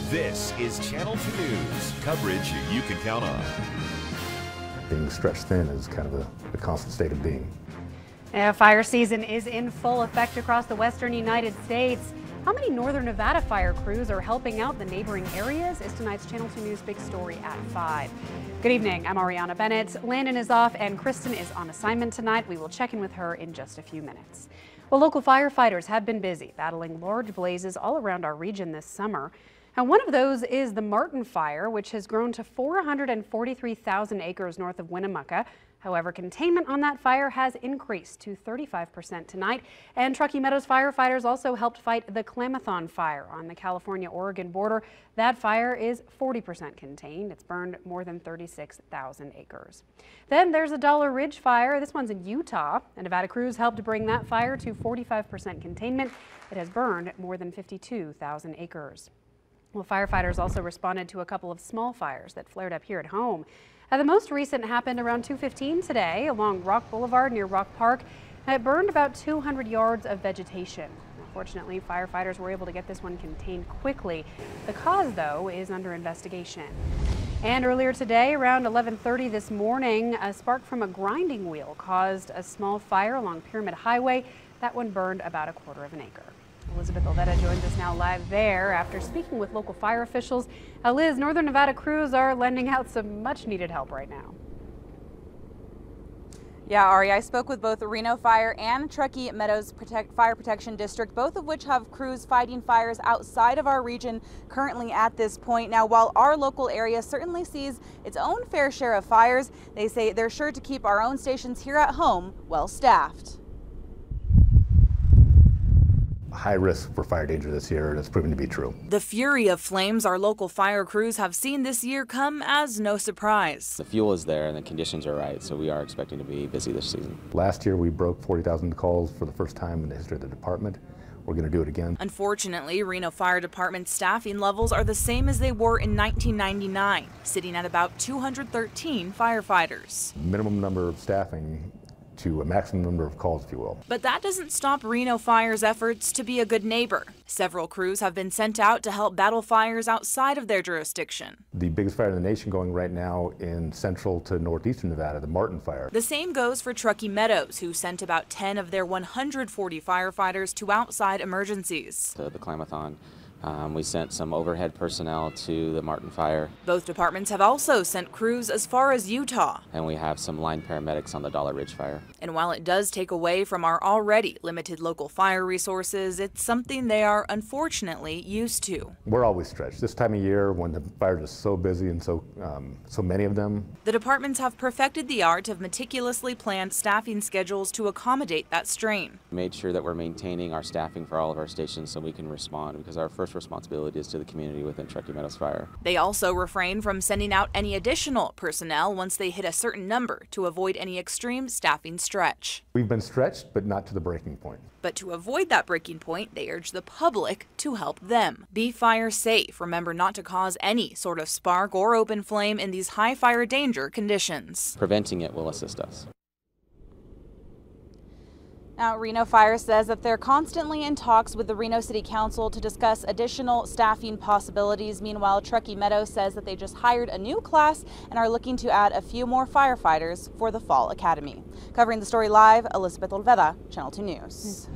This is Channel 2 News, coverage you can count on. Being stretched thin is kind of a constant state of being. Fire season is in full effect across the western United States. How many northern Nevada fire crews are helping out the neighboring areas is tonight's Channel 2 News big story at 5. Good evening, I'm Ariana Bennett. Landon is off and Kristen is on assignment tonight. We will check in with her in just a few minutes. Well, local firefighters have been busy battling large blazes all around our region this summer. And one of those is the Martin Fire, which has grown to 443,000 acres north of Winnemucca. However, containment on that fire has increased to 35% tonight. And Truckee Meadows firefighters also helped fight the Klamathon Fire on the California-Oregon border. That fire is 40% contained. It's burned more than 36,000 acres. Then there's the Dollar Ridge Fire. This one's in Utah. And Nevada crews helped bring that fire to 45% containment. It has burned more than 52,000 acres. Well, firefighters also responded to a couple of small fires that flared up here at home. The most recent happened around 2:15 today along Rock Boulevard near Rock Park. It burned about 200 yards of vegetation. Unfortunately, firefighters were able to get this one contained quickly. The cause, though, is under investigation. And earlier today, around 11:30 this morning, a spark from a grinding wheel caused a small fire along Pyramid Highway. That one burned about a quarter of an acre. Elizabeth Olvera joins us now live there after speaking with local fire officials. Liz, Northern Nevada crews are lending out some much needed help right now. Yeah, Ari, I spoke with both Reno Fire and Truckee Meadows Fire Protection District, both of which have crews fighting fires outside of our region currently at this point. Now, while our local area certainly sees its own fair share of fires, they say they're sure to keep our own stations here at home well staffed. High risk for fire danger this year, and it's proven to be true. The fury of flames our local fire crews have seen this year come as no surprise. The fuel is there and the conditions are right, so we are expecting to be busy this season. Last year we broke 40,000 calls for the first time in the history of the department. We're going to do it again. Unfortunately, Reno Fire Department staffing levels are the same as they were in 1999, sitting at about 213 firefighters. Minimum number of staffing to a maximum number of calls, if you will. But that doesn't stop Reno Fire's efforts to be a good neighbor. Several crews have been sent out to help battle fires outside of their jurisdiction. The biggest fire in the nation going right now in central to northeastern Nevada, the Martin Fire. The same goes for Truckee Meadows, who sent about 10 of their 140 firefighters to outside emergencies. The Klamathon. We sent some overhead personnel to the Martin Fire. Both departments have also sent crews as far as Utah. And we have some line paramedics on the Dollar Ridge Fire. And while it does take away from our already limited local fire resources, it's something they are unfortunately used to. We're always stretched. This time of year when the fires are so busy and so many of them. The departments have perfected the art of meticulously planned staffing schedules to accommodate that strain. We made sure that we're maintaining our staffing for all of our stations so we can respond, because our first responsibility is to the community within Truckee Meadows Fire. They also refrain from sending out any additional personnel once they hit a certain number to avoid any extreme staffing stretch. We've been stretched, but not to the breaking point. But to avoid that breaking point, they urge the public to help them. Be fire safe. Remember not to cause any sort of spark or open flame in these high fire danger conditions. Preventing it will assist us. Now, Reno Fire says that they're constantly in talks with the Reno City Council to discuss additional staffing possibilities. Meanwhile, Truckee Meadows says that they just hired a new class and are looking to add a few more firefighters for the Fall Academy. Covering the story live, Elizabeth Olvera, Channel 2 News.